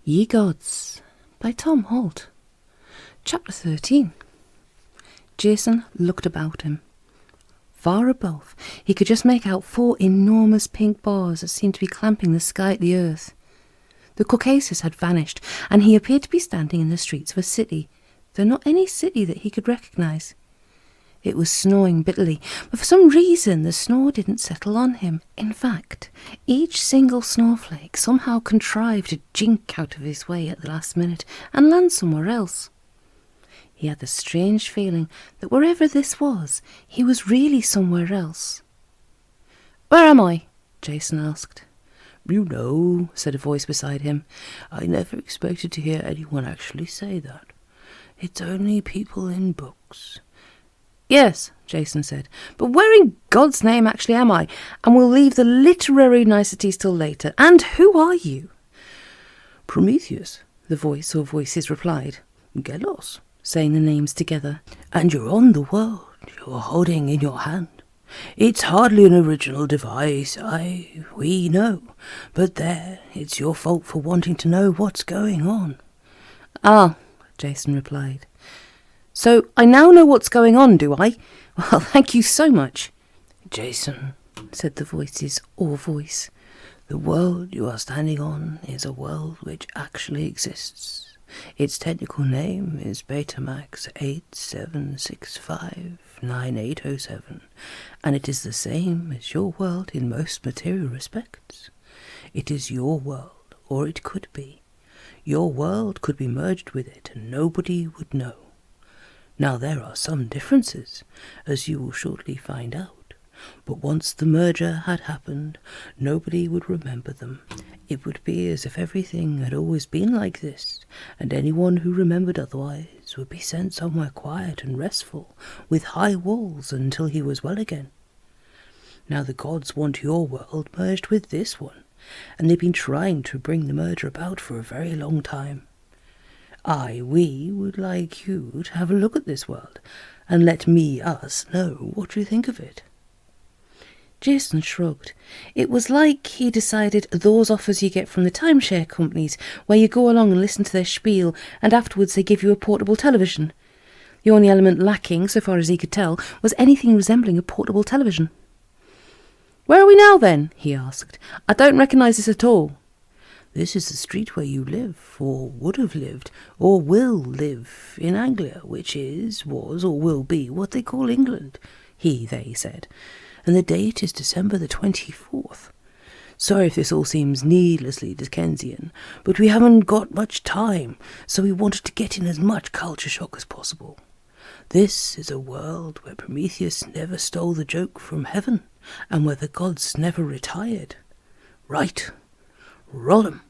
Ye Gods by Tom Holt. Chapter 13. Jason looked about him. Far above, he could just make out 4 enormous pink bars that seemed to be clamping the sky at the earth. The Caucasus had vanished, and he appeared to be standing in the streets of a city, though not any city that he could recognise. It was snowing bitterly, but for some reason the snow didn't settle on him. In fact, each single snowflake somehow contrived to jink out of his way at the last minute and land somewhere else. He had the strange feeling that wherever this was, he was really somewhere else. "Where am I?" Jason asked. "You know," said a voice beside him, "I never expected to hear anyone actually say that. It's only people in books." "Yes," Jason said, "but where in God's name actually am I? And we'll leave the literary niceties till later. And who are you?" "Prometheus," the voice or voices replied. "Gelos," saying the names together. "And you're on the world you're holding in your hand. It's hardly an original device, we know. But there, it's your fault for wanting to know what's going on." "Ah," Jason replied. "So I now know what's going on, do I? Well, thank you so much." "Jason," said the voices or voice, "the world you are standing on is a world which actually exists. Its technical name is Betamax 87659807, and it is the same as your world in most material respects. It is your world, or it could be. Your world could be merged with it, and nobody would know. Now there are some differences, as you will shortly find out, but once the merger had happened, nobody would remember them. It would be as if everything had always been like this, and anyone who remembered otherwise would be sent somewhere quiet and restful, with high walls until he was well again. Now the gods want your world merged with this one, and they've been trying to bring the merger about for a very long time. We would like you to have a look at this world, and let us know what you think of it." Jason shrugged. It was like he decided those offers you get from the timeshare companies, where you go along and listen to their spiel, and afterwards they give you a portable television. The only element lacking, so far as he could tell, was anything resembling a portable television. "Where are we now, then?" he asked. "I don't recognise this at all." "This is the street where you live, or would have lived, or will live, in Anglia, which is, was, or will be what they call England," they said. "And the date is December the 24th. Sorry if this all seems needlessly Dickensian, but we haven't got much time, so we wanted to get in as much culture shock as possible. This is a world where Prometheus never stole the joke from heaven, and where the gods never retired. Right. Roll 'em."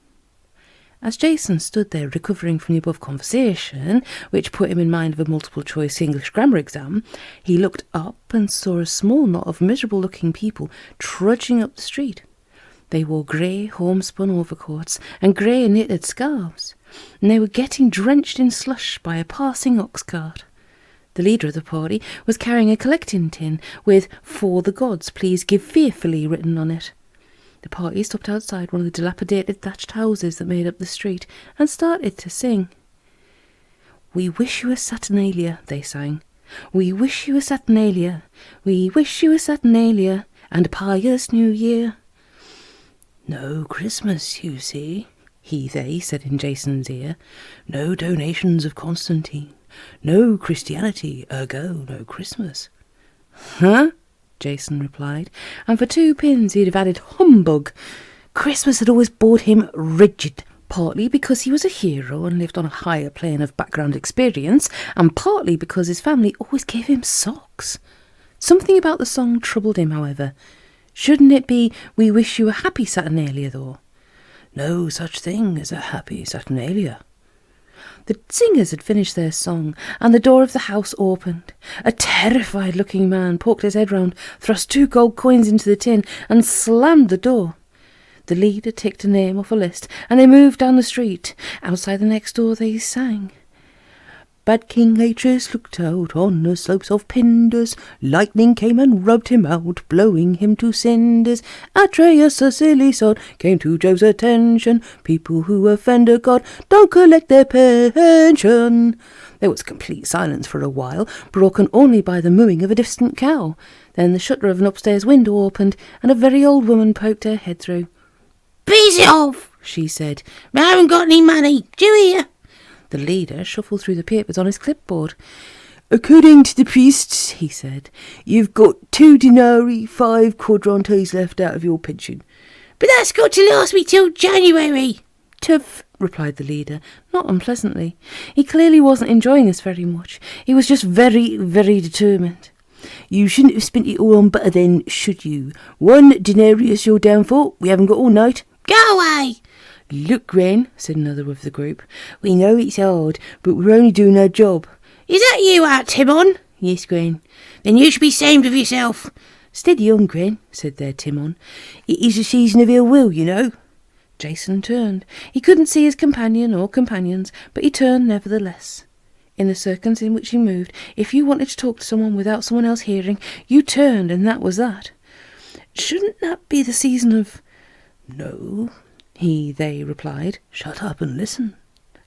As Jason stood there recovering from the above conversation, which put him in mind of a multiple-choice English grammar exam, he looked up and saw a small knot of miserable-looking people trudging up the street. They wore grey homespun overcoats and grey knitted scarves, and they were getting drenched in slush by a passing ox cart. The leader of the party was carrying a collecting tin with "For the Gods, please give fearfully" written on it. The party stopped outside one of the dilapidated thatched houses that made up the street and started to sing. "We wish you a Saturnalia," they sang. "We wish you a Saturnalia. We wish you a Saturnalia and a pious New Year." "No Christmas, you see," they said in Jason's ear. "No donations of Constantine. No Christianity, ergo no Christmas." "Huh?" Jason replied, and for 2 pins he'd have added humbug. Christmas had always bored him rigid, partly because he was a hero and lived on a higher plane of background experience, and partly because his family always gave him socks. Something about the song troubled him, however. Shouldn't it be "We wish you a happy Saturnalia," though? "No such thing as a happy Saturnalia." The singers had finished their song, and the door of the house opened. A terrified-looking man poked his head round, thrust 2 gold coins into the tin, and slammed the door. The leader ticked a name off a list, and they moved down the street. Outside the next door they sang. bad King Atreus looked out on the slopes of Pindus. Lightning came and rubbed him out, blowing him to cinders. Atreus, a silly sod, came to Jove's attention. People who offend a god don't collect their pension. There was complete silence for a while, broken only by the mooing of a distant cow. Then the shutter of an upstairs window opened, and a very old woman poked her head through. "Piece it off," she said. "I haven't got any money. Do you hear?" The leader shuffled through the papers on his clipboard. "According to the priests," he said, "you've got 2 denarii, 5 quadrantes left out of your pension." "But that's got to last me till January." "Tough," replied the leader, not unpleasantly. He clearly wasn't enjoying this very much. He was just very, very determined. "You shouldn't have spent it all on butter then, should you? 1 denarius you're down for. We haven't got all night." "Go away." "Look, Gren," said another of the group. "We know it's hard, but we're only doing our job." "Is that you out, Timon?" "Yes, Gren." "Then you should be ashamed of yourself." "Steady on, Gren," said their Timon. "It is a season of ill will, you know." Jason turned. He couldn't see his companion or companions, but he turned nevertheless. In the circles in which he moved, if you wanted to talk to someone without someone else hearing, you turned, and that was that. "Shouldn't that be the season of—" "No," they replied. "Shut up and listen."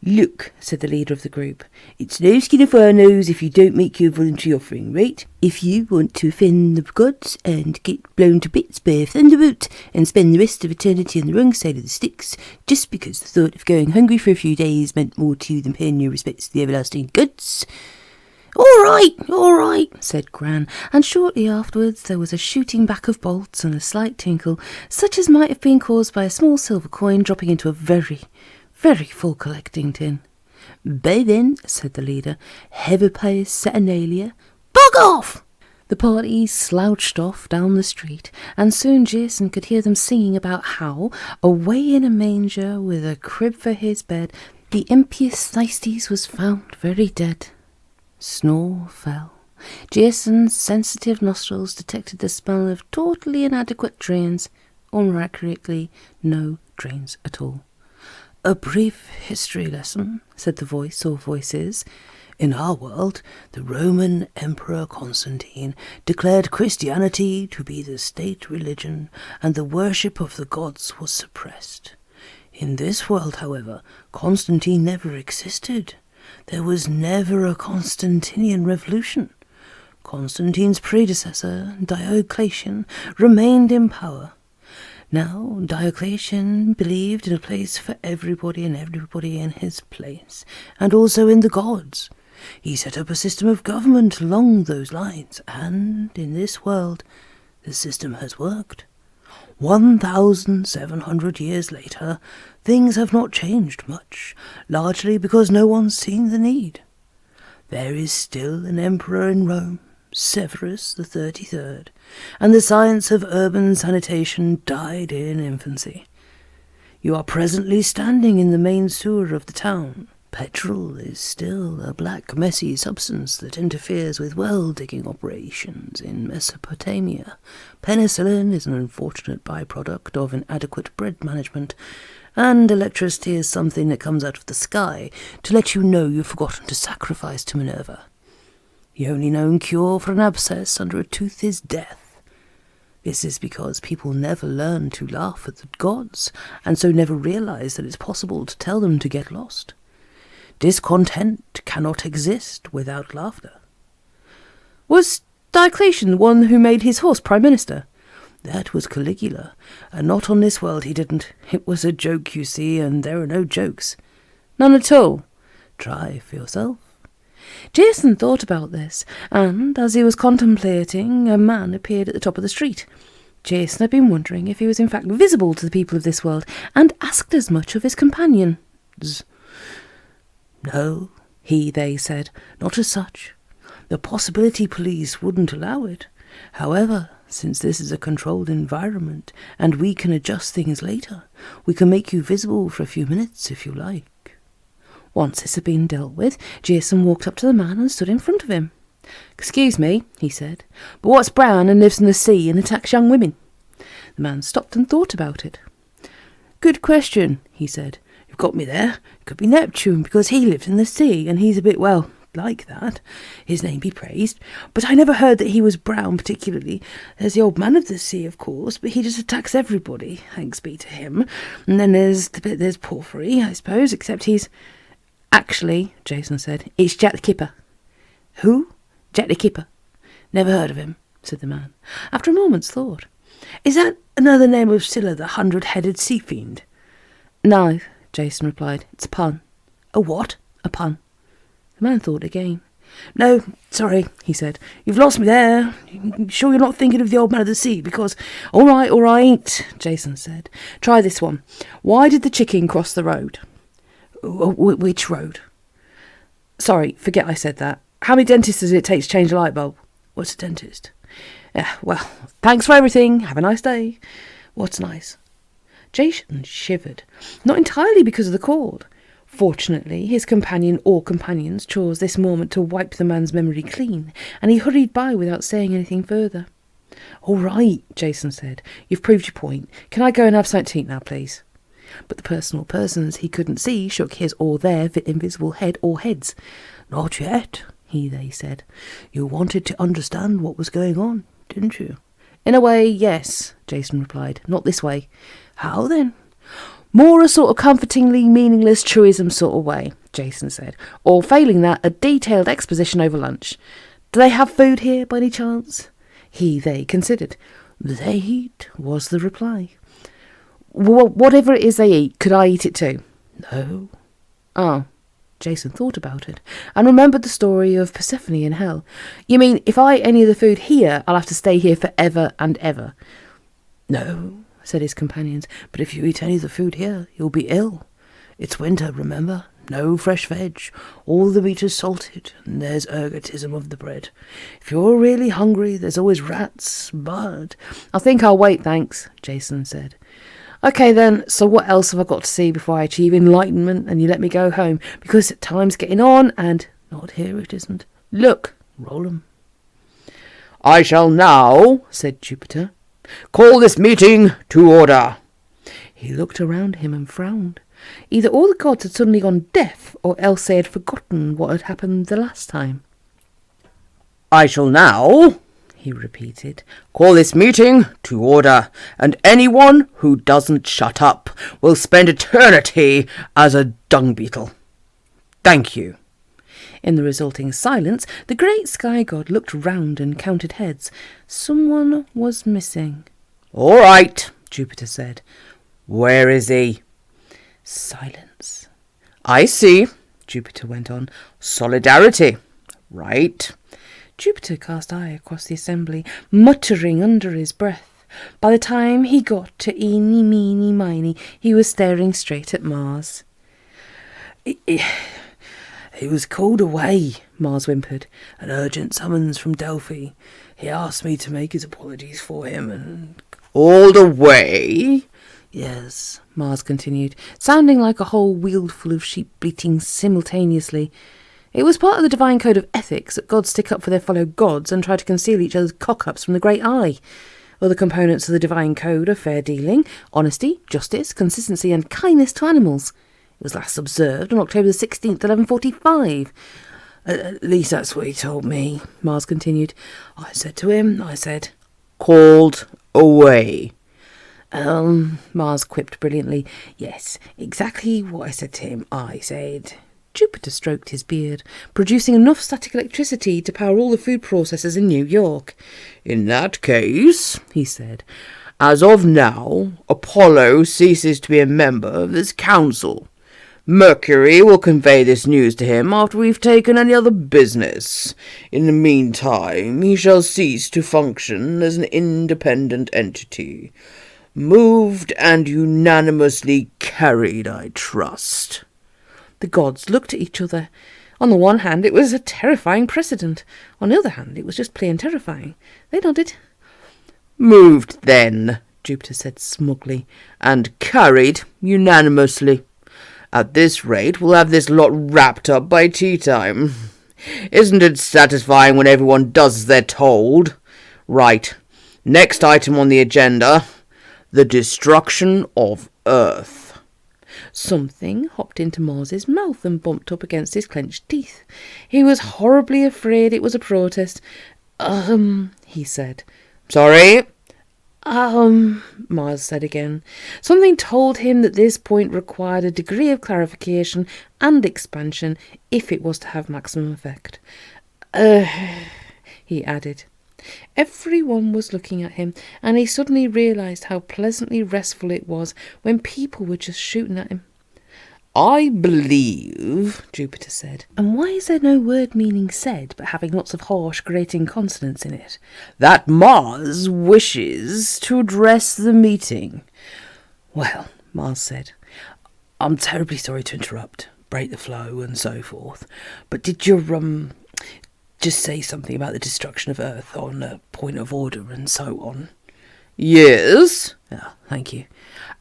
"Look," said the leader of the group, "it's no skin off our nose if you don't make your voluntary offering, right? If you want to offend the gods and get blown to bits by a thunderbolt and spend the rest of eternity on the wrong side of the sticks, just because the thought of going hungry for a few days meant more to you than paying your respects to the everlasting gods—" All right, said Gran, and shortly afterwards there was a shooting back of bolts and a slight tinkle, such as might have been caused by a small silver coin dropping into a very, very full collecting tin. "By then," said the leader, "have a pious Saturnalia." "Bug off!" The party slouched off down the street, and soon Jason could hear them singing about how, away in a manger with a crib for his bed, the impious Thyestes was found very dead. Snow fell. Jason's sensitive nostrils detected the smell of totally inadequate drains, or more accurately, no drains at all. "A brief history lesson," said the voice or voices. "In our world, the Roman Emperor Constantine declared Christianity to be the state religion, and the worship of the gods was suppressed. In this world, however, Constantine never existed. There was never a Constantinian revolution. Constantine's predecessor, Diocletian, remained in power. Now, Diocletian believed in a place for everybody and everybody in his place, and also in the gods. He set up a system of government along those lines, and in this world, the system has worked. 1,700 years later, things have not changed much, largely because no one's seen the need. There is still an emperor in Rome, Severus the 33rd, and the science of urban sanitation died in infancy. You are presently standing in the main sewer of the town. Petrol is still a black, messy substance that interferes with well-digging operations in Mesopotamia. Penicillin is an unfortunate byproduct of inadequate bread management, and electricity is something that comes out of the sky to let you know you've forgotten to sacrifice to Minerva. The only known cure for an abscess under a tooth is death. This is because people never learn to laugh at the gods, and so never realize that it's possible to tell them to get lost. Discontent cannot exist without laughter. Was Diocletian the one who made his horse prime minister? That was Caligula, and not on this world he didn't. It was a joke, you see, and there are no jokes. None at all. Try for yourself. Jason thought about this, and as he was contemplating, a man appeared at the top of the street. Jason had been wondering if he was in fact visible to the people of this world, and asked as much of his companions. No, they said, not as such. The possibility police wouldn't allow it. However, since this is a controlled environment, and we can adjust things later, we can make you visible for a few minutes if you like. Once this had been dealt with, Jason walked up to the man and stood in front of him. "Excuse me," he said, "but what's brown and lives in the sea and attacks young women?" The man stopped and thought about it. "Good question," he said. "You've got me there. It could be Neptune, because he lives in the sea, and he's a bit, well, like that, his name be praised, but I never heard that he was brown particularly. There's the old man of the sea, of course, but he just attacks everybody, thanks be to him. And then there's Porphyry, I suppose, except he's... Actually, Jason said, it's Jack the Kipper. Who? Jack the Kipper. Never heard of him, said the man, after a moment's thought. Is that another name of Scylla, the 100-headed sea fiend? No, Jason replied. It's a pun. A what? A pun. The man thought again. No, sorry, he said. You've lost me there. You sure you're not thinking of the old man of the sea? Because... All right, Jason said. Try this one. Why did the chicken cross the road? Which road? Sorry, forget I said that. How many dentists does it take to change a light bulb? What's a dentist? Yeah, well, thanks for everything. Have a nice day. What's nice? Jason shivered, not entirely because of the cold. Fortunately, his companion or companions chose this moment to wipe the man's memory clean, and he hurried by without saying anything further. All right, Jason said. You've proved your point. Can I go and have something to eat now, please? But the personal persons he couldn't see shook his or their invisible head or heads. Not yet, they said. You wanted to understand what was going on, didn't you? In a way, yes, Jason replied. Not this way. How then? More a sort of comfortingly meaningless truism sort of way, Jason said. Or failing that, a detailed exposition over lunch. Do they have food here by any chance? They considered. They eat, was the reply. Well, whatever it is they eat, could I eat it too? No. Oh. Jason thought about it, and remembered the story of Persephone in hell. You mean, if I eat any of the food here, I'll have to stay here forever and ever? No, said his companions, but if you eat any of the food here, you'll be ill. It's winter, remember? No fresh veg. All the meat is salted, and there's ergotism of the bread. If you're really hungry, there's always rats, but... I think I'll wait, thanks, Jason said. Okay then, so what else have I got to see before I achieve enlightenment and you let me go home? Because time's getting on and... Not here it isn't. Look, roll 'em. I shall now, said Jupiter, call this meeting to order. He looked around him and frowned. Either all the gods had suddenly gone deaf, or else they had forgotten what had happened the last time. I shall now, he repeated, call this meeting to order, and anyone who doesn't shut up will spend eternity as a dung beetle. Thank you. In the resulting silence, the great sky god looked round and counted heads. Someone was missing. All right, Jupiter said. Where is he? Silence. I see, Jupiter went on. Solidarity. Right. Jupiter cast eye across the assembly, muttering under his breath. By the time he got to eeny, meeny, miny, he was staring straight at Mars. He was called away, Mars whimpered. An urgent summons from Delphi. He asked me to make his apologies for him and... Called away? Yes, Mars continued, sounding like a whole wheel full of sheep bleating simultaneously. It was part of the divine code of ethics that gods stick up for their fellow gods and try to conceal each other's cock-ups from the great eye. Other components of the divine code are fair dealing, honesty, justice, consistency and kindness to animals. It was last observed on October the 16th, 1145. At least that's what he told me, Mars continued. I said to him, called away. Mars quipped brilliantly. Yes, exactly what I said to him, I said. Jupiter stroked his beard, producing enough static electricity to power all the food processors in New York. In that case, he said, as of now, Apollo ceases to be a member of this council. Mercury will convey this news to him after we've taken any other business. In the meantime, he shall cease to function as an independent entity. Moved and unanimously carried, I trust. The gods looked at each other. On the one hand, it was a terrifying precedent. On the other hand, it was just plain terrifying. They nodded. Moved, then, Jupiter said smugly, and carried unanimously. At this rate, we'll have this lot wrapped up by tea time. Isn't it satisfying when everyone does as they're told? Right. Next item on the agenda, the destruction of Earth. Something hopped into Mars's mouth and bumped up against his clenched teeth. He was horribly afraid it was a protest. He said. Sorry? Mars said again. Something told him that this point required a degree of clarification and expansion if it was to have maximum effect. He added. Everyone was looking at him, and he suddenly realised how pleasantly restful it was when people were just shooting at him. I believe, Jupiter said. And why is there no word meaning said, but having lots of harsh, grating consonants in it? That Mars wishes to address the meeting. Well, Mars said, I'm terribly sorry to interrupt, break the flow and so forth, but did your, just say something about the destruction of Earth on a point of order and so on? Yes. Thank you.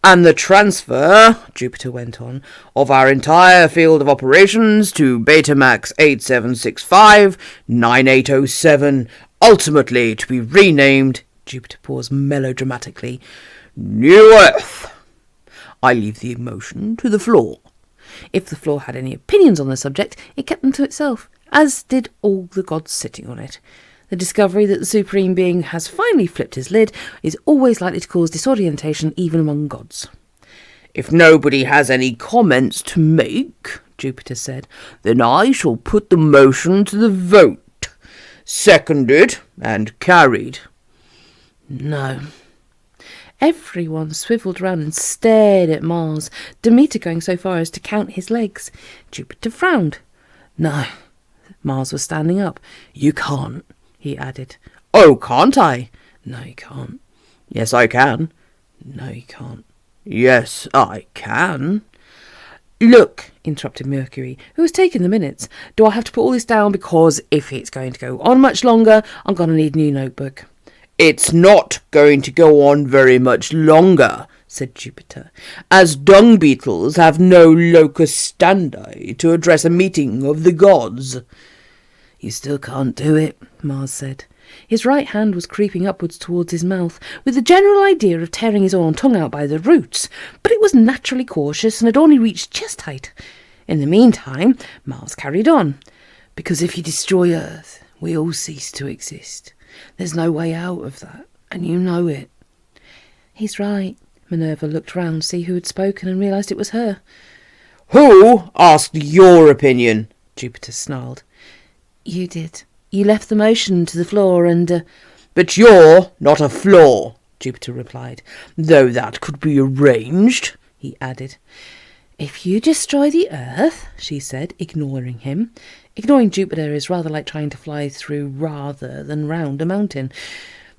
And the transfer, Jupiter went on, of our entire field of operations to Betamax 8765-9807, ultimately to be renamed, Jupiter paused melodramatically, New Earth. I leave the motion to the floor. If the floor had any opinions on the subject, it kept them to itself, as did all the gods sitting on it. The discovery that the Supreme Being has finally flipped his lid is always likely to cause disorientation even among gods. If nobody has any comments to make, Jupiter said, then I shall put the motion to the vote. Seconded and carried. No. Everyone swivelled round and stared at Mars, Demeter going so far as to count his legs. Jupiter frowned. No. Mars was standing up. You can't, he added. Oh, can't I? No, you can't. Yes, I can. No, you can't. Yes, I can. Look, interrupted Mercury, who was taking the minutes. Do I have to put all this down? Because if it's going to go on much longer, I'm going to need a new notebook. It's not going to go on very much longer, said Jupiter, as dung beetles have no locus standi to address a meeting of the gods. You still can't do it, Mars said. His right hand was creeping upwards towards his mouth, with the general idea of tearing his own tongue out by the roots, but it was naturally cautious and had only reached chest height. In the meantime, Mars carried on. Because if you destroy Earth, we all cease to exist. There's no way out of that, and you know it. He's right. Minerva looked round to see who had spoken and realised it was her. Who asked your opinion? Jupiter snarled. You did. You left the motion to the floor and... But you're not a floor, Jupiter replied. Though that could be arranged, he added. If you destroy the Earth, she said, ignoring him. Ignoring Jupiter is rather like trying to fly through rather than round a mountain.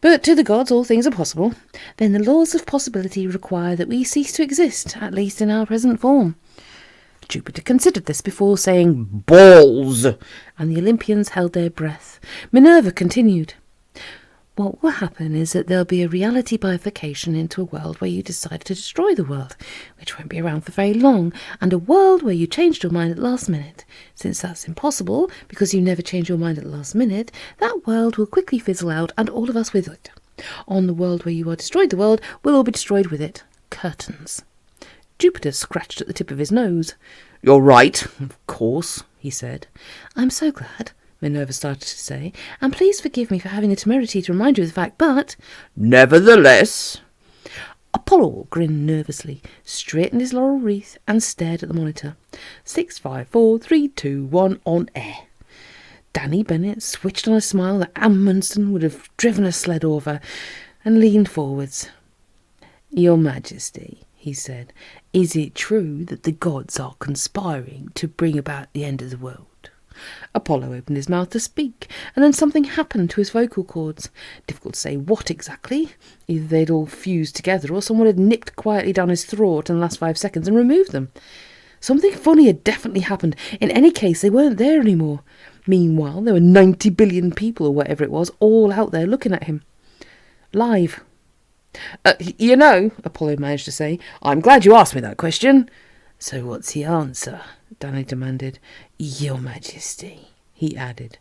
But to the gods all things are possible. Then the laws of possibility require that we cease to exist, at least in our present form. Jupiter considered this before saying, Balls! And the Olympians held their breath. Minerva continued. What will happen is that there'll be a reality bifurcation into a world where you decide to destroy the world, which won't be around for very long, and a world where you changed your mind at the last minute. Since that's impossible, because you never change your mind at the last minute, that world will quickly fizzle out, and all of us with it. On the world where you are destroyed the world, we'll all be destroyed with it. Curtains. Jupiter scratched at the tip of his nose. You're right, of course, he said. I'm so glad, Minerva started to say, and please forgive me for having the temerity to remind you of the fact, but... Nevertheless... Apollo grinned nervously, straightened his laurel wreath, and stared at the monitor. 6, 5, 4, 3, 2, 1, on air. Danny Bennett switched on a smile that Amundsen would have driven a sled over, and leaned forwards. Your Majesty, he said, is it true that the gods are conspiring to bring about the end of the world? Apollo opened his mouth to speak, and then something happened to his vocal cords. Difficult to say what exactly. Either they'd all fused together, or someone had nipped quietly down his throat in the last 5 seconds and removed them. Something funny had definitely happened. In any case, they weren't there anymore. Meanwhile, there were 90 billion people, or whatever it was, all out there looking at him. Live. You know, Apollo managed to say, I'm glad you asked me that question. So what's the answer? Danny demanded. Your Majesty, he added.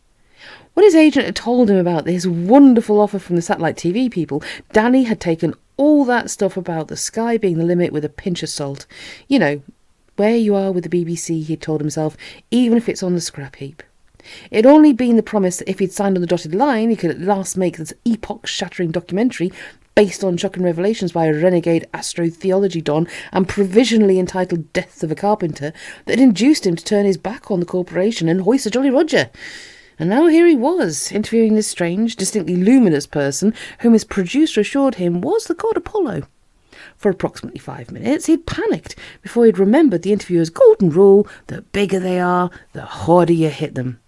When his agent had told him about this wonderful offer from the satellite TV people, Danny had taken all that stuff about the sky being the limit with a pinch of salt. You know, where you are with the BBC, he'd told himself, even if it's on the scrap heap. It had only been the promise that if he'd signed on the dotted line, he could at last make this epoch-shattering documentary based on shocking revelations by a renegade astrotheology don and provisionally entitled Death of a Carpenter that had induced him to turn his back on the corporation and hoist a Jolly Roger. And now here he was, interviewing this strange, distinctly luminous person whom his producer assured him was the god Apollo. For approximately 5 minutes, he'd panicked before he'd remembered the interviewer's golden rule: the bigger they are, the harder you hit them.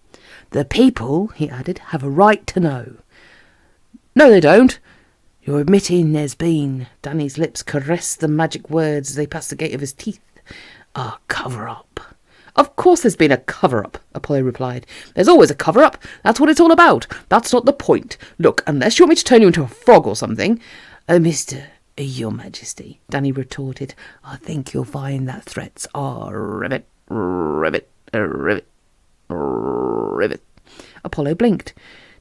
The people, he added, have a right to know. No, they don't. You're admitting there's been. Danny's lips caressed the magic words as they passed the gate of his teeth. A cover-up. Of course there's been a cover-up, Apollo replied. There's always a cover-up. That's what it's all about. That's not the point. Look, unless you want me to turn you into a frog or something. Mr. Your Majesty, Danny retorted, I think you'll find that threats are rivet. Apollo blinked.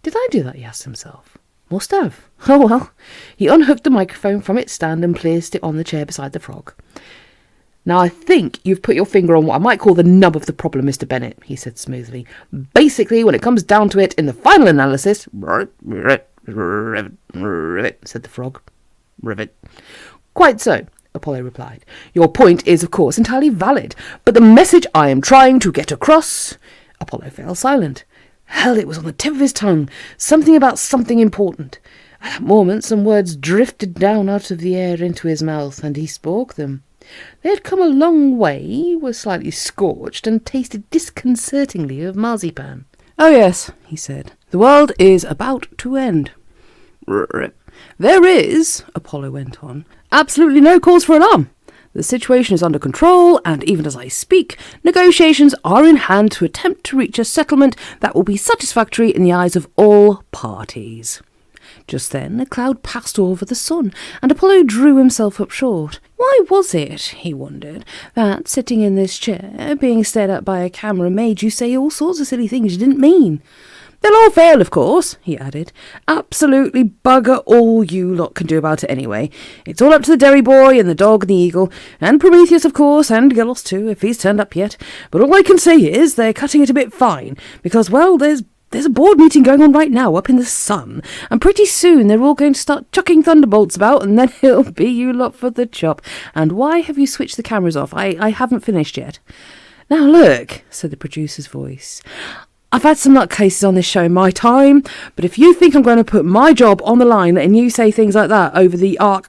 Did I do that, he asked himself. Must have. Oh well. He unhooked the microphone from its stand and placed it on the chair beside the frog. Now I think you've put your finger on what I might call the nub of the problem, Mr. Bennett, he said smoothly. Basically, when it comes down to it, in the final analysis... Rivet, said the frog. Rivet. Quite so, Apollo replied. Your point is, of course, entirely valid, but the message I am trying to get across... Apollo fell silent. Hell, it was on the tip of his tongue. Something about something important. At that moment, some words drifted down out of the air into his mouth, and he spoke them. They had come a long way, were slightly scorched, and tasted disconcertingly of marzipan. Oh yes, he said, the world is about to end. There is, Apollo went on, absolutely no cause for alarm. The situation is under control, and even as I speak, negotiations are in hand to attempt to reach a settlement that will be satisfactory in the eyes of all parties. Just then a cloud passed over the sun, and Apollo drew himself up short. Why was it, he wondered, that sitting in this chair, being stared at by a camera, made you say all sorts of silly things you didn't mean? They'll all fail, of course, he added. Absolutely bugger all you lot can do about it anyway. It's all up to the Derry boy and the dog and the eagle, and Prometheus, of course, and Gelos too, if he's turned up yet. But all I can say is they're cutting it a bit fine, because, well, there's a board meeting going on right now up in the sun, and pretty soon they're all going to start chucking thunderbolts about, and then it'll be you lot for the chop. And why have you switched the cameras off? I haven't finished yet. Now look, said the producer's voice, I've had some nutcases on this show in my time, but if you think I'm going to put my job on the line letting you say things like that over the arc...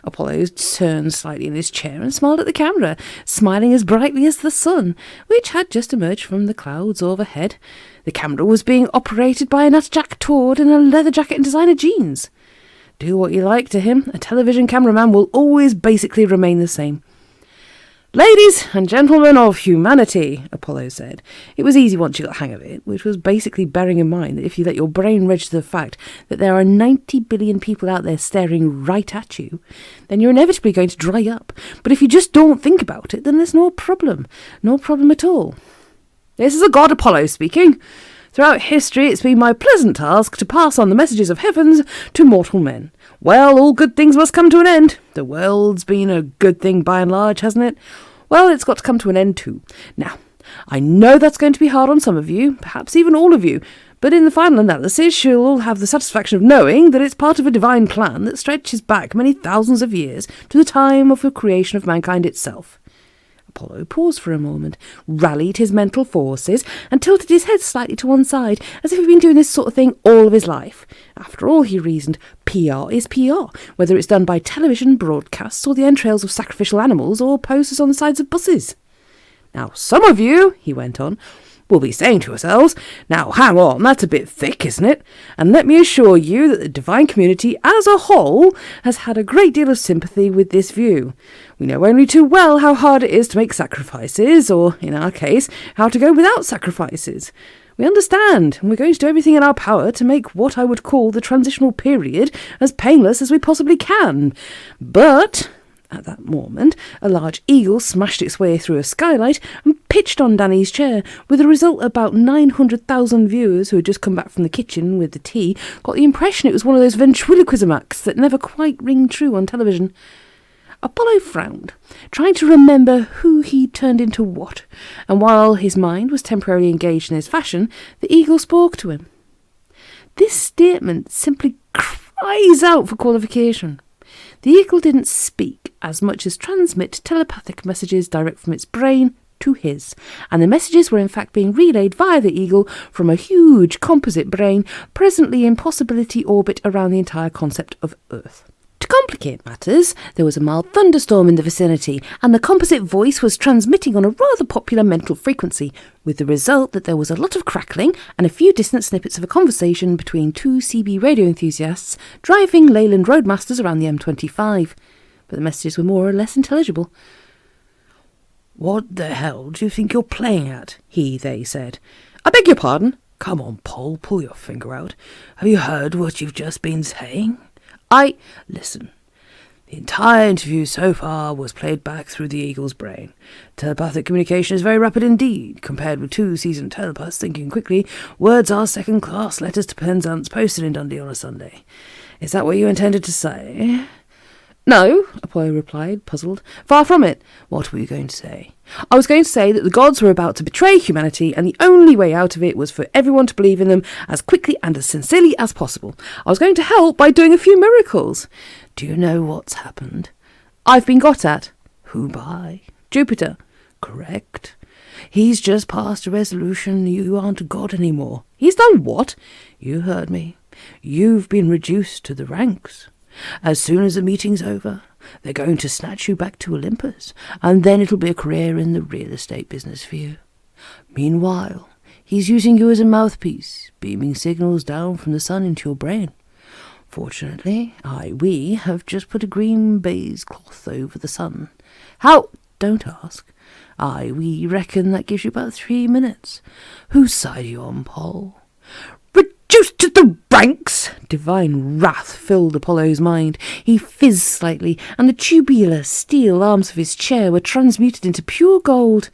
Apollo turned slightly in his chair and smiled at the camera, smiling as brightly as the sun, which had just emerged from the clouds overhead. The camera was being operated by a natterjack Toad in a leather jacket and designer jeans. Do what you like to him, a television cameraman will always basically remain the same. Ladies and gentlemen of humanity, Apollo said. It was easy once you got the hang of it, which was basically bearing in mind that if you let your brain register the fact that there are 90 billion people out there staring right at you, then you're inevitably going to dry up. But if you just don't think about it, then there's no problem. No problem at all. This is the god Apollo speaking. Throughout history, it's been my pleasant task to pass on the messages of heavens to mortal men. Well, all good things must come to an end. The world's been a good thing by and large, hasn't it? Well, it's got to come to an end too. Now, I know that's going to be hard on some of you, perhaps even all of you, but in the final analysis, you'll all have the satisfaction of knowing that it's part of a divine plan that stretches back many thousands of years to the time of the creation of mankind itself. Apollo paused for a moment, rallied his mental forces, and tilted his head slightly to one side, as if he'd been doing this sort of thing all of his life. After all, he reasoned, PR is PR, whether it's done by television broadcasts or the entrails of sacrificial animals or posters on the sides of buses. Now, some of you, he went on, will be saying to yourselves, now hang on, that's a bit thick, isn't it? And let me assure you that the divine community as a whole has had a great deal of sympathy with this view. We know only too well how hard it is to make sacrifices, or, in our case, how to go without sacrifices. We understand, and we're going to do everything in our power to make what I would call the transitional period as painless as we possibly can. But... at that moment, a large eagle smashed its way through a skylight and pitched on Danny's chair, with the result about 900,000 viewers who had just come back from the kitchen with the tea got the impression it was one of those ventriloquism acts that never quite ring true on television. Apollo frowned, trying to remember who he'd turned into what, and while his mind was temporarily engaged in his fashion, the eagle spoke to him. This statement simply cries out for qualification. The eagle didn't speak as much as transmit telepathic messages direct from its brain to his, and the messages were in fact being relayed via the eagle from a huge composite brain presently in possibility orbit around the entire concept of Earth. To complicate matters, there was a mild thunderstorm in the vicinity, and the composite voice was transmitting on a rather popular mental frequency, with the result that there was a lot of crackling and a few distant snippets of a conversation between two CB radio enthusiasts driving Leyland roadmasters around the M25. But the messages were more or less intelligible. "What the hell do you think you're playing at?" they said. "I beg your pardon?" "Come on, Paul, pull your finger out. Have you heard what you've just been saying?" Listen. The entire interview so far was played back through the eagle's brain. Telepathic communication is very rapid indeed. Compared with two seasoned telepaths thinking quickly, words are second-class letters to Penzance posted in Dundee on a Sunday. Is that what you intended to say? "No," Apollo replied, puzzled. "Far from it." "What were you going to say?" "I was going to say that the gods were about to betray humanity, and the only way out of it was for everyone to believe in them as quickly and as sincerely as possible. I was going to help by doing a few miracles." "Do you know what's happened?" "I've been got at." "Who by?" "Jupiter." "Correct. He's just passed a resolution you aren't a god anymore." "He's done what?" "You heard me. You've been reduced to the ranks. As soon as the meeting's over, they're going to snatch you back to Olympus, and then it'll be a career in the real estate business for you. Meanwhile, he's using you as a mouthpiece, beaming signals down from the sun into your brain. Fortunately, we have just put a green baize cloth over the sun." "How?" "Don't ask. We reckon that gives you about 3 minutes. Whose side are you on, Paul?" "Reduced to the ranks!" Divine wrath filled Apollo's mind. He fizzed slightly, and the tubular steel arms of his chair were transmuted into pure gold.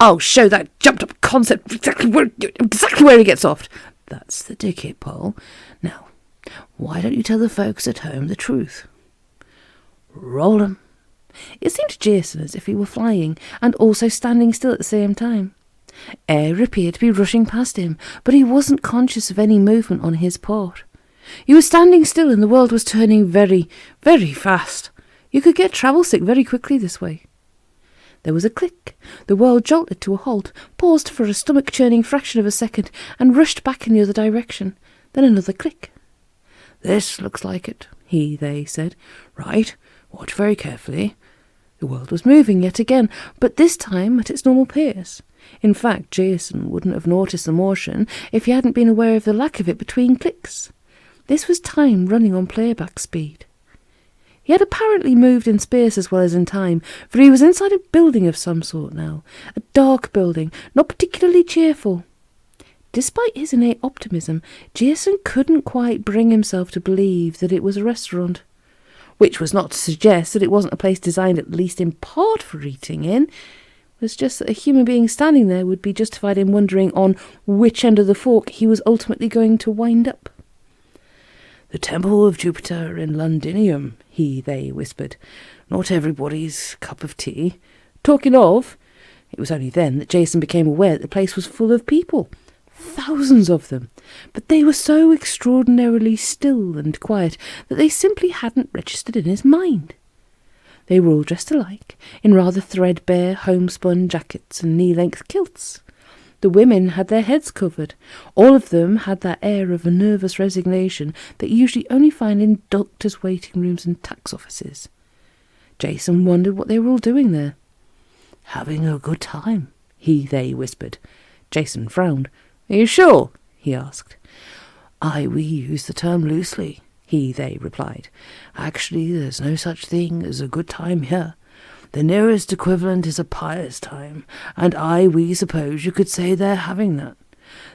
"I'll show that jumped-up concept exactly where he gets off." "That's the ticket, Paul. Now, why don't you tell the folks at home the truth?" "Roll 'em." It seemed to Jason as if he were flying, and also standing still at the same time. Air appeared to be rushing past him, but he wasn't conscious of any movement on his part. He was standing still, and the world was turning very, very fast. You could get travel sick very quickly this way. There was a click. The world jolted to a halt, paused for a stomach-churning fraction of a second, and rushed back in the other direction. Then another click. "This looks like it," they said. "Right, watch very carefully." The world was moving yet again, but this time at its normal pace. In fact, Jason wouldn't have noticed the motion if he hadn't been aware of the lack of it between clicks. This was time running on playback speed. He had apparently moved in space as well as in time, for he was inside a building of some sort now, a dark building, not particularly cheerful. Despite his innate optimism, Jason couldn't quite bring himself to believe that it was a restaurant. Which was not to suggest that it wasn't a place designed at least in part for eating in. It was just that a human being standing there would be justified in wondering on which end of the fork he was ultimately going to wind up. "The Temple of Jupiter in Londinium," they whispered. "Not everybody's cup of tea." Talking of, it was only then that Jason became aware that the place was full of people. Thousands of them, but they were so extraordinarily still and quiet that they simply hadn't registered in his mind. They were all dressed alike, in rather threadbare homespun jackets and knee-length kilts. The women had their heads covered. All of them had that air of a nervous resignation that you usually only find in doctors' waiting rooms and tax offices. Jason wondered what they were all doing there. "Having a good time," they whispered. Jason frowned. "Are you sure?" he asked. We use the term loosely," they replied. "Actually, there's no such thing as a good time here. The nearest equivalent is a pious time, and we suppose you could say they're having that.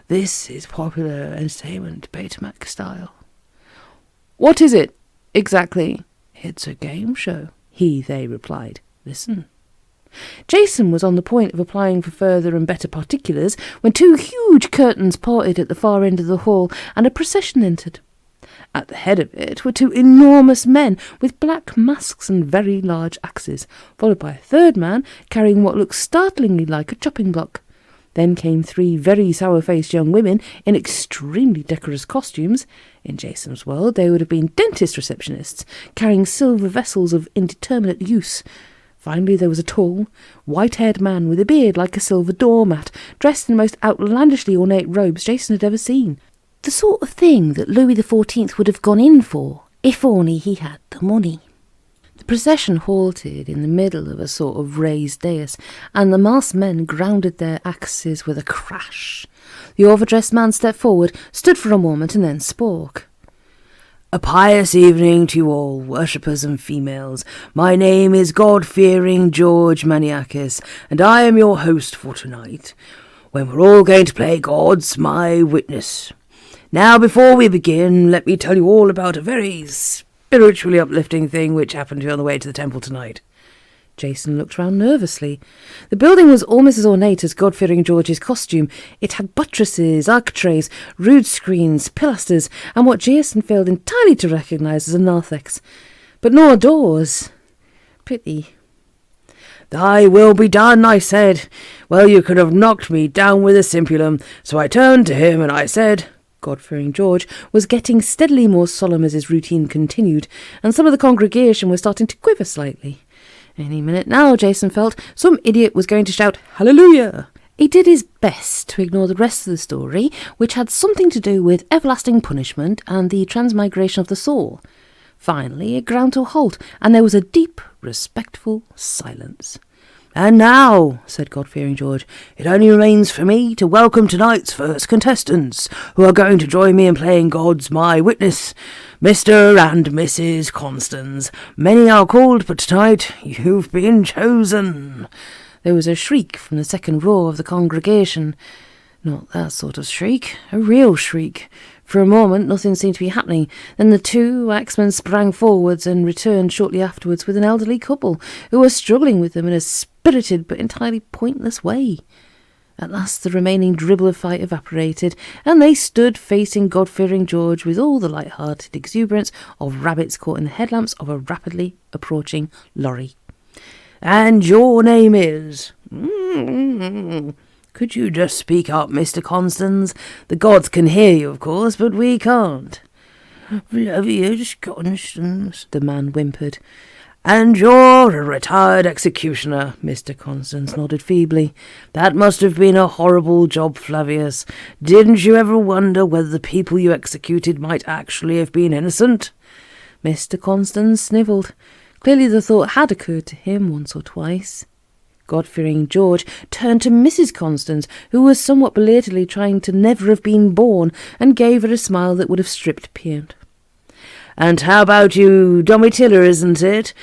This is popular entertainment, Betamax style." "What is it, exactly?" "It's a game show," they replied. "Listen." Jason was on the point of applying for further and better particulars when two huge curtains parted at the far end of the hall and a procession entered. At the head of it were two enormous men with black masks and very large axes, followed by a third man carrying what looked startlingly like a chopping block. Then came three very sour-faced young women in extremely decorous costumes. In Jason's world, they would have been dentist receptionists, carrying silver vessels of indeterminate use. Finally, there was a tall, white-haired man with a beard like a silver doormat, dressed in the most outlandishly ornate robes Jason had ever seen. The sort of thing that Louis XIV would have gone in for, if only he had the money. The procession halted in the middle of a sort of raised dais, and the masked men grounded their axes with a crash. The overdressed man stepped forward, stood for a moment, and then spoke. A pious evening to you all, worshippers and females. My name is God-fearing George Maniakis, and I am your host for tonight, when we're all going to play God's My Witness. Now, before we begin, let me tell you all about a very spiritually uplifting thing which happened to me on the way to the temple tonight. Jason looked round nervously. The building was almost as ornate as God-fearing George's costume. It had buttresses, architraves, rood screens, pilasters, and what Jason failed entirely to recognise as a narthex. But no doors. Pity. Thy will be done, I said. Well, you could have knocked me down with a simpulum, so I turned to him and I said... God-fearing George was getting steadily more solemn as his routine continued, and some of the congregation was starting to quiver slightly. Any minute now, Jason felt, some idiot was going to shout, "Hallelujah!" He did his best to ignore the rest of the story, which had something to do with everlasting punishment and the transmigration of the soul. Finally, it ground to a halt, and there was a deep, respectful silence. And now, said God-fearing George, it only remains for me to welcome tonight's first contestants, who are going to join me in playing God's My Witness, Mr. and Mrs. Constance. Many are called, but tonight you've been chosen. There was a shriek from the second row of the congregation. Not that sort of shriek, a real shriek. For a moment nothing seemed to be happening. Then the two axemen sprang forwards and returned shortly afterwards with an elderly couple who were struggling with them in a spirited but entirely pointless way. At last the remaining dribble of fight evaporated, and they stood facing God-fearing George with all the light-hearted exuberance of rabbits caught in the headlamps of a rapidly approaching lorry. And your name is... Could you just speak up, Mr. Constance? The gods can hear you, of course, but we can't. Flavius Constance, the man whimpered. And you're a retired executioner, Mr. Constance nodded feebly. That must have been a horrible job, Flavius. Didn't you ever wonder whether the people you executed might actually have been innocent? Mr. Constance snivelled. Clearly the thought had occurred to him once or twice. God-fearing George turned to Mrs. Constance, who was somewhat belatedly trying to never have been born, and gave her a smile that would have stripped paint. And how about you, Domitilla, isn't it?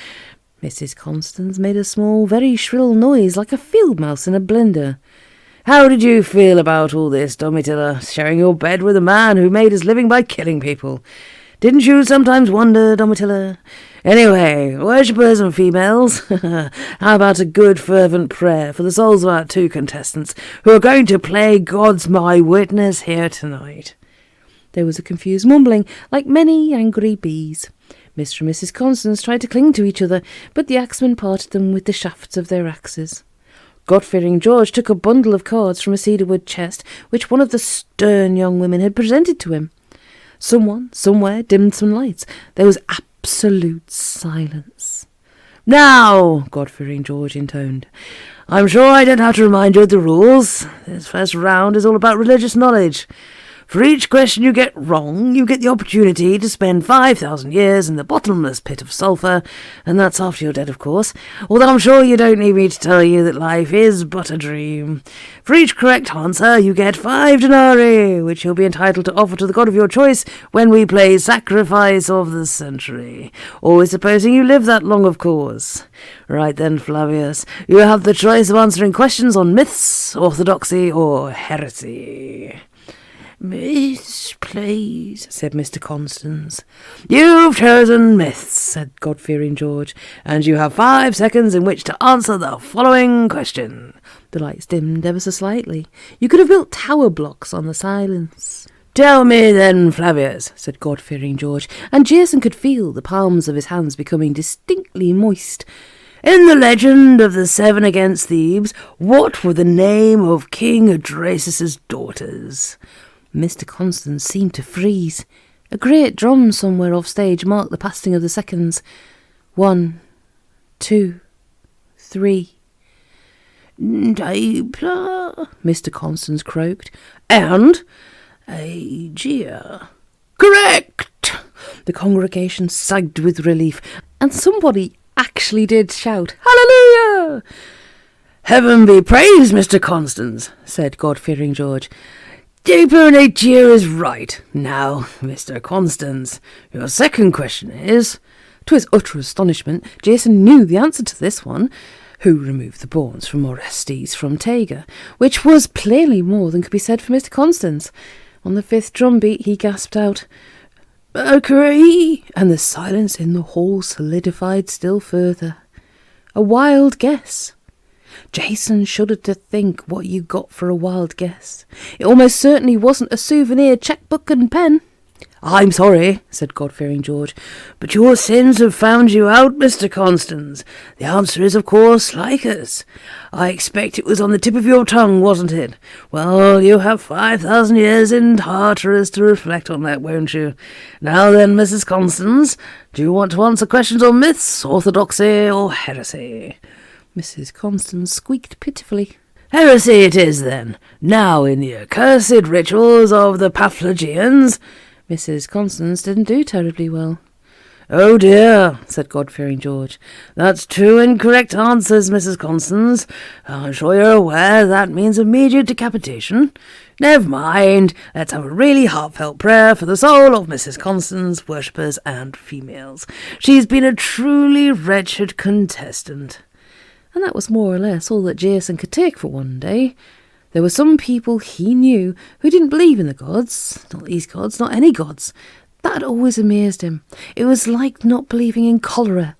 Mrs. Constance made a small, very shrill noise like a field mouse in a blender. How did you feel about all this, Domitilla, sharing your bed with a man who made his living by killing people? Didn't you sometimes wonder, Domitilla? Anyway, worshippers and females, how about a good fervent prayer for the souls of our two contestants who are going to play God's My Witness here tonight? There was a confused mumbling, like many angry bees. Mr. and Mrs. Constance tried to cling to each other, but the axemen parted them with the shafts of their axes. God-fearing George took a bundle of cards from a cedarwood chest, which one of the stern young women had presented to him. Someone, somewhere, dimmed some lights. There was absolute silence. Now, God-fearing George intoned, I'm sure I don't have to remind you of the rules. This first round is all about religious knowledge. For each question you get wrong, you get the opportunity to spend 5,000 years in the bottomless pit of sulphur, and that's after you're dead, of course, although I'm sure you don't need me to tell you that life is but a dream. For each correct answer, you get 5 denarii, which you'll be entitled to offer to the god of your choice when we play Sacrifice of the Century. Always supposing you live that long, of course. Right then, Flavius, you have the choice of answering questions on myths, orthodoxy, or heresy. Myths, please, said Mr. Constance. You've chosen myths, said God-fearing George, and you have 5 seconds in which to answer the following question. The lights dimmed ever so slightly. You could have built tower blocks on the silence. Tell me then, Flavius, said God-fearing George, and Jason could feel the palms of his hands becoming distinctly moist. In the legend of the 7 against Thebes, what were the name of King Adrastus' daughters? Mr. Constance seemed to freeze. A great drum somewhere off stage marked the passing of the seconds. 1, 2, 3. Daipla, Mr. Constance croaked, and Aegea. Correct! The congregation sagged with relief, and somebody actually did shout, Hallelujah! Heaven be praised, Mr. Constance, said God-fearing George. Daipla and Aegea is right. Now, Mr. Constance, your second question is... To his utter astonishment, Jason knew the answer to this one. Who removed the bones from Orestes from Tega? Which was plainly more than could be said for Mr. Constance. On the 5th drum beat, he gasped out, Mercury! And the silence in the hall solidified still further. A wild guess. Jason shuddered to think what you got for a wild guess. It almost certainly wasn't a souvenir checkbook and pen. I'm sorry, said God-fearing George, but your sins have found you out, Mr. Constance. The answer is, of course, Lycus. I expect it was on the tip of your tongue, wasn't it? Well, you have 5,000 years in Tartarus to reflect on that, won't you? Now then, Mrs. Constance, do you want to answer questions on myths, orthodoxy, or heresy? Mrs. Constance squeaked pitifully. Heresy it is, then. Now, in the accursed rituals of the Paphlagians... Mrs. Constance didn't do terribly well. Oh dear, said God-fearing George. That's 2 incorrect answers, Mrs. Constance. I'm sure you're aware that means immediate decapitation. Never mind. Let's have a really heartfelt prayer for the soul of Mrs. Constance, worshippers and females. She's been a truly wretched contestant. And that was more or less all that Jason could take for one day. There were some people he knew who didn't believe in the gods. Not these gods, not any gods. That had always amazed him. It was like not believing in cholera.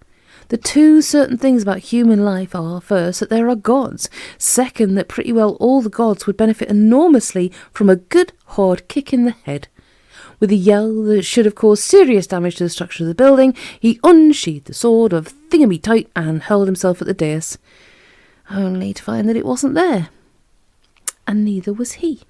The 2 certain things about human life are, first, that there are gods. Second, that pretty well all the gods would benefit enormously from a good hard kick in the head. With a yell that should have caused serious damage to the structure of the building, he unsheathed the sword of Thingamy-Tight and hurled himself at the dais, only to find that it wasn't there. And neither was he.